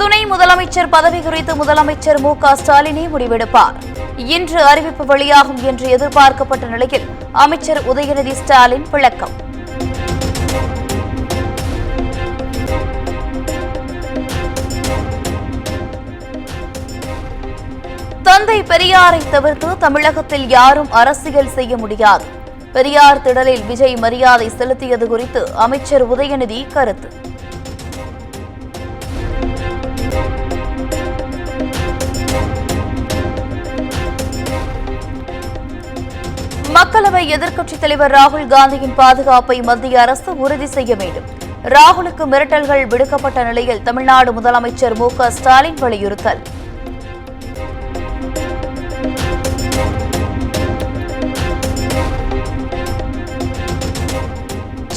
துணை முதலமைச்சர் பதவி குறித்து முதலமைச்சர் மு.க.ஸ்டாலினே முடிவெடுப்பார். இன்று அறிவிப்பு வெளியாகும் என்று எதிர்பார்க்கப்பட்ட நிலையில் அமைச்சர் உதயநிதி ஸ்டாலின் விளக்கம். தந்தை பெரியாரை தவிர்த்து தமிழகத்தில் யாரும் அரசியல் செய்ய முடியாது. பெரியார் திடலில் விஜய் மரியாதை செலுத்தியது குறித்து அமைச்சர் உதயநிதி கருத்து. மக்களவை எதிர்க்கட்சித் தலைவர் ராகுல் காந்தியின் பாதுகாப்பை மத்திய அரசு உறுதி செய்ய வேண்டும். ராகுலுக்கு மிரட்டல்கள் விடுக்கப்பட்ட நிலையில் தமிழ்நாடு முதலமைச்சர் மு.க.ஸ்டாலின் வலியுறுத்தல்.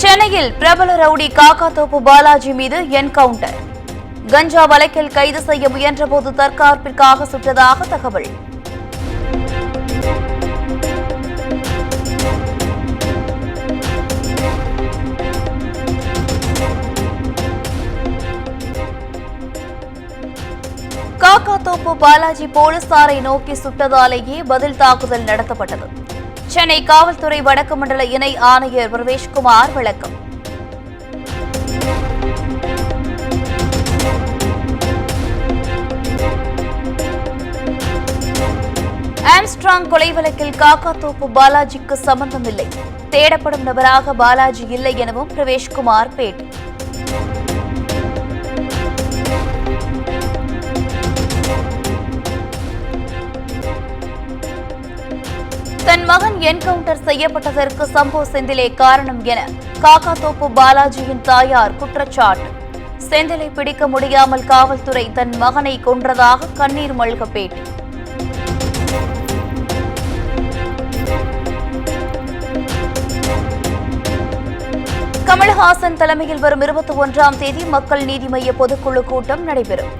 சென்னையில் பிரபல ரவுடி காக்காத்தோப்பு பாலாஜி மீது என்கவுண்டர். கஞ்சா வழக்கில் கைது செய்ய முயன்றபோது தற்காப்பிற்காக சுட்டதாக தகவல். காக்காத்தோப்பு பாலாஜி போலீசாரை நோக்கி சுட்டதாலேயே பதில் தாக்குதல் நடத்தப்பட்டது. சென்னை காவல்துறை வடக்கு மண்டல இணை ஆணையர் பிரவேஷ்குமார் விளக்கம். ஆம்ஸ்ட்ராங் கொலை வழக்கில் காக்காத்தோப்பு பாலாஜிக்கு சம்பந்தமில்லை, தேடப்படும் நபராக பாலாஜி இல்லை எனவும் பிரவேஷ்குமார் பேட்டி. தன் மகன் என்கவுண்டர் செய்யப்பட்டதற்கு சம்போ செந்திலே காரணம் என காக்காத்தோப்பு பாலாஜியின் தாயார் குற்றச்சாட்டு. செந்திலை பிடிக்க முடியாமல் காவல்துறை தன் மகனை கொன்றதாக கண்ணீர் மல்க பேட்டி. கமல்ஹாசன் தலைமையில் வரும் 21ஆம் தேதி மக்கள் நீதி மய்ய பொதுக்குழு கூட்டம் நடைபெறும்.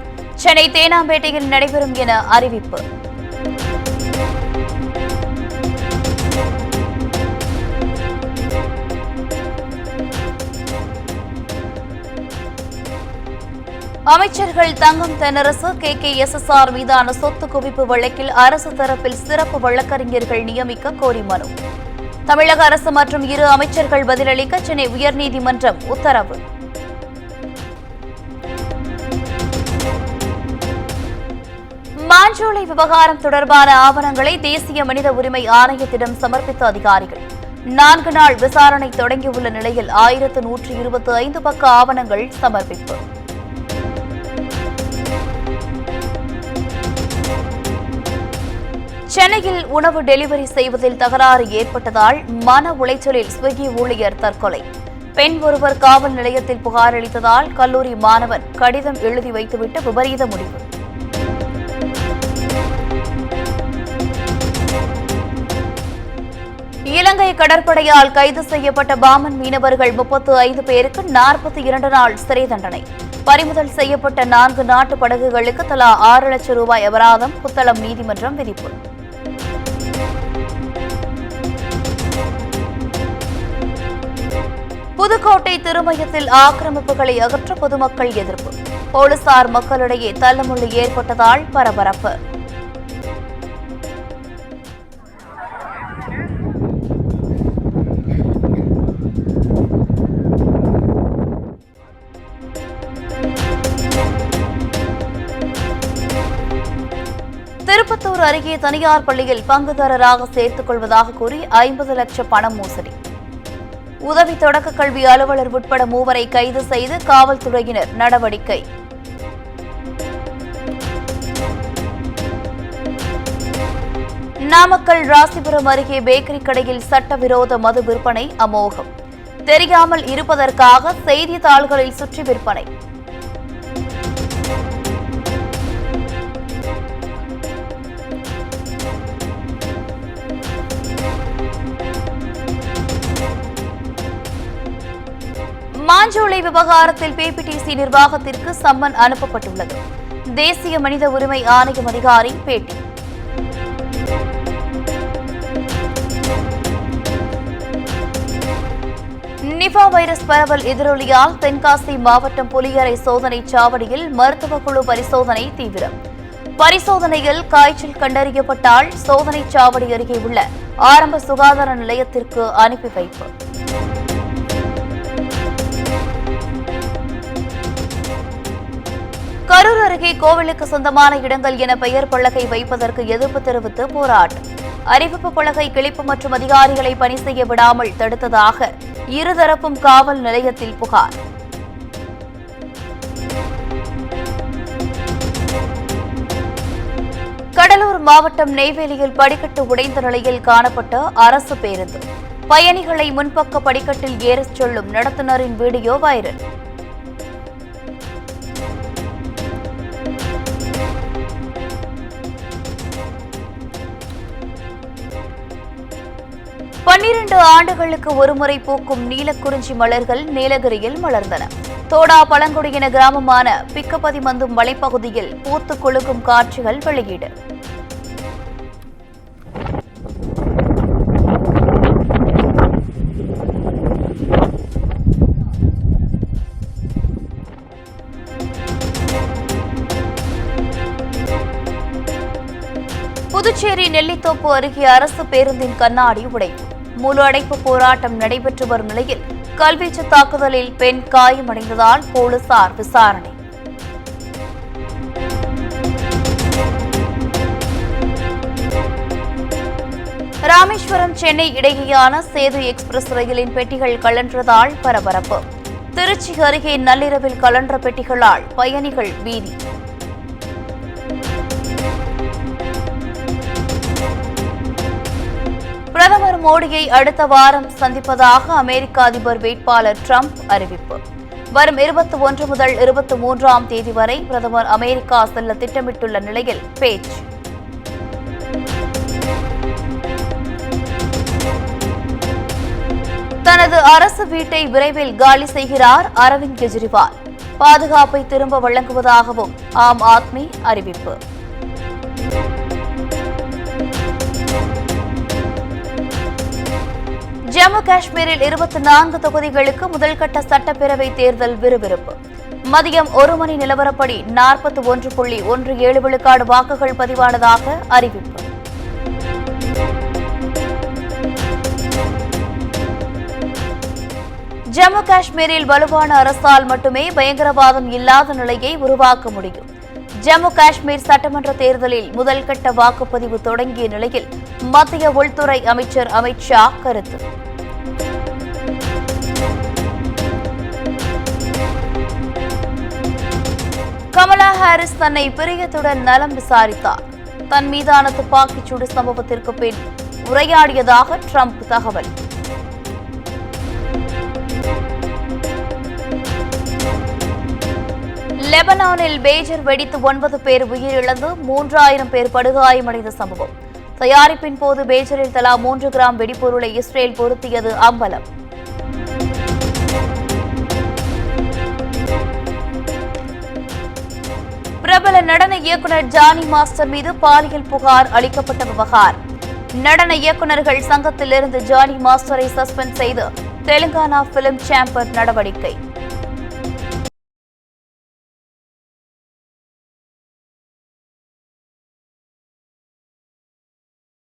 சென்னை தேனாம்பேட்டையில் நடைபெறும் என அறிவிப்பு. அமைச்சர்கள் தங்கம் தென்னரசு KKSSR மீதான சொத்து குவிப்பு வழக்கில் அரசு தரப்பில் சிறப்பு வழக்கறிஞர்கள் நியமிக்க கோரி மனு. தமிழக அரசு மற்றும் 2 அமைச்சர்கள் பதிலளிக்க சென்னை உயர்நீதிமன்றம் உத்தரவு. மாஞ்சோலை விவகாரம் தொடர்பான ஆவணங்களை தேசிய மனித உரிமை ஆணையத்திடம் சமர்ப்பித்த அதிகாரிகள் 4 நாள் விசாரணை தொடங்கியுள்ள நிலையில் 1125 பக்க ஆவணங்கள் சமர்ப்பிப்பு. சென்னையில் உணவு டெலிவரி செய்வதில் தகராறு ஏற்பட்டதால் மன உளைச்சலில் ஸ்விக்கி ஊழியர் தற்கொலை. பெண் ஒருவர் காவல் நிலையத்தில் புகார் அளித்ததால் கல்லூரி மாணவன் கடிதம் எழுதி வைத்துவிட்டு விபரீத முடிவு. இலங்கை கடற்படையால் கைது செய்யப்பட்ட பாமன் மீனவர்கள் 35 பேருக்கு 42 நாள் சிறை தண்டனை. பறிமுதல் செய்யப்பட்ட 4 நாட்டு படகுகளுக்கு தலா 6 லட்சம் ரூபாய் அபராதம் புத்தளம் நீதிமன்றம் விதிப்பு. புதுக்கோட்டை திருமயத்தில் ஆக்கிரமிப்புகளை அகற்ற பொதுமக்கள் எதிர்ப்பு. போலீசார் மக்களிடையே தள்ளுமுள்ளு ஏற்பட்டதால் பரபரப்பு. திருப்பத்தூர் அருகே தனியார் பள்ளியில் பங்குதாரராக சேர்த்துக் கொள்வதாக கூறி 50 லட்சம் பணம் மோசடி. உதவி தொடக்க கல்வி அலுவலர் உட்பட 3 கைது செய்து காவல்துறையினர் நடவடிக்கை. நாமக்கல் ராசிபுரம் அருகே பேக்கரி கடையில் சட்டவிரோத மது விற்பனை அமோகம். தெரியாமல் இருப்பதற்காக செய்தித்தாள்களில் சுற்றி விற்பனை. மாஞ்சோலை விவகாரத்தில் PPTC நிர்வாகத்திற்கு சம்மன் அனுப்பப்பட்டுள்ளது. தேசிய மனித உரிமை ஆணையம் அதிகாரி பேட்டி. நிபா வைரஸ் பரவல் எதிரொலியால் தென்காசி மாவட்டம் புலியரை சோதனை சாவடியில் மருத்துவ குழு பரிசோதனை தீவிரம். பரிசோதனையில் காய்ச்சல் கண்டறியப்பட்டால் சோதனை சாவடி அருகே உள்ள ஆரம்ப சுகாதார நிலையத்திற்கு அனுப்பி வைப்பு. கரூர் அருகே கோவிலுக்கு சொந்தமான இடங்கள் என பெயர் பலகை வைப்பதற்கு எதிர்ப்பு தெரிவித்து போராட்டம். அறிவிப்பு பலகை கிழிப்பு மற்றும் அதிகாரிகளை பணி செய்ய விடாமல் தடுத்ததாக இருதரப்பும் காவல் நிலையத்தில் புகார். கடலூர் மாவட்டம் நெய்வேலியில் படிக்கட்டு உடைந்த நிலையில் காணப்பட்ட அரசு பேருந்து. பயணிகளை முன்பக்க படிக்கட்டில் ஏறச் சொல்லும் நடத்துனரின் வீடியோ வைரல். பன்னிரண்டு ஆண்டுகளுக்கு ஒருமுறை பூக்கும் நீலக்குறிஞ்சி மலர்கள் நீலகிரியில் மலர்ந்தன. தோடா பழங்குடியின கிராமமான பிக்கப்பதி மந்தும் மலைப்பகுதியில் பூத்து கொழுக்கும் காட்சிகள் வெளியீடு. புதுச்சேரி நெல்லித்தோப்பு அருகே அரசு பேருந்தின் கண்ணாடி உடைப்பு. முழு அடைப்பு போராட்டம் நடைபெற்று வரும் நிலையில் கல்வீச்சு தாக்குதலில் பெண் காயமடைந்ததால் போலீசார் விசாரணை. ராமேஸ்வரம் சென்னை இடையேயான சேது எக்ஸ்பிரஸ் ரயிலின் பெட்டிகள் கழன்றதால் பரபரப்பு. திருச்சி அருகே நள்ளிரவில் கழன்ற பெட்டிகளால் பயணிகள் பீதி. பிரதமர் மோடியை அடுத்த வாரம் சந்திப்பதாக அமெரிக்க அதிபர் வேட்பாளர் டிரம்ப் அறிவிப்பு. வரும் 21 முதல் 23ஆம் தேதி வரை பிரதமர் அமெரிக்கா செல்ல திட்டமிட்டுள்ள நிலையில் பேச்சு. தனது அரசு வீட்டை விரைவில் காலி செய்கிறார் அரவிந்த் கெஜ்ரிவால். பாதுகாப்பை திரும்ப வழங்குவதாகவும் ஆம் ஆத்மி அறிவிப்பு. ஜம்மு காஷ்மீரில் 24 தொகுதிகளுக்கு முதல்கட்ட சட்டப்பேரவை தேர்தல் விறுவிறுப்பு. மதியம் 1 மணி நிலவரப்படி 41.17 விழுக்காடு வாக்குகள் பதிவானதாக அறிவிப்பு. ஜம்மு காஷ்மீரில் வலுவான அரசால் மட்டுமே பயங்கரவாதம் இல்லாத நிலையை உருவாக்க முடியும். ஜம்மு காஷ்மீர் சட்டமன்ற தேர்தலில் முதல்கட்ட வாக்குப்பதிவு தொடங்கிய நிலையில் மத்திய உள்துறை அமைச்சர் அமித் ஷா கருத்து. கமலா ஹாரிஸ் தன்னை பிரியத்துடன் நலம் விசாரித்தார். தன் மீதான துப்பாக்கிச்சூடு சம்பவத்திற்கு பின் உரையாடியதாக ட்ரம்ப் தகவல். லெபனானில் பேஜர் வெடித்து 9 பேர் உயிரிழந்து 3000 பேர் படுகாயமடைந்த சம்பவம். தயாரிப்பின் போது பேஜரில் தலா 3 கிராம் வெடிபொருளை இஸ்ரேல் பொருத்தியது அம்பலம். பிரபல நடன இயக்குநர் ஜானி மாஸ்டர் மீது பாலியல் புகார் அளிக்கப்பட்ட விவகாரம். நடன இயக்குநர்கள் சங்கத்திலிருந்து ஜானி மாஸ்டரை சஸ்பெண்ட் செய்து தெலுங்கானா பிலிம் சேம்பர் நடவடிக்கை.